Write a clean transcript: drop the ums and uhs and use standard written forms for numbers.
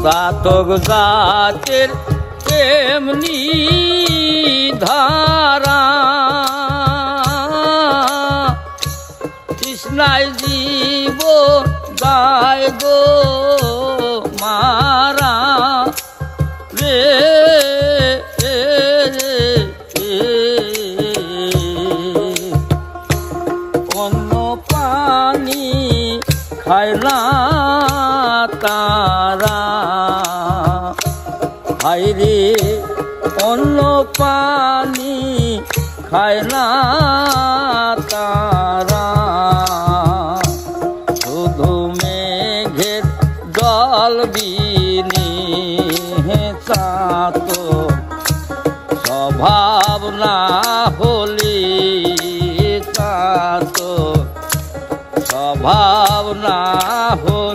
চাতক জাতের তেমনি ধারা তৃষ্ণায় জীব গায় গো মারা রে অন্য পানি খায় না তারা হায়রে অন্য পানি খায় না তারা শুধু মেঘের জল বিনি চাত স্বভাব না হলি চাত স্বভাব না হলি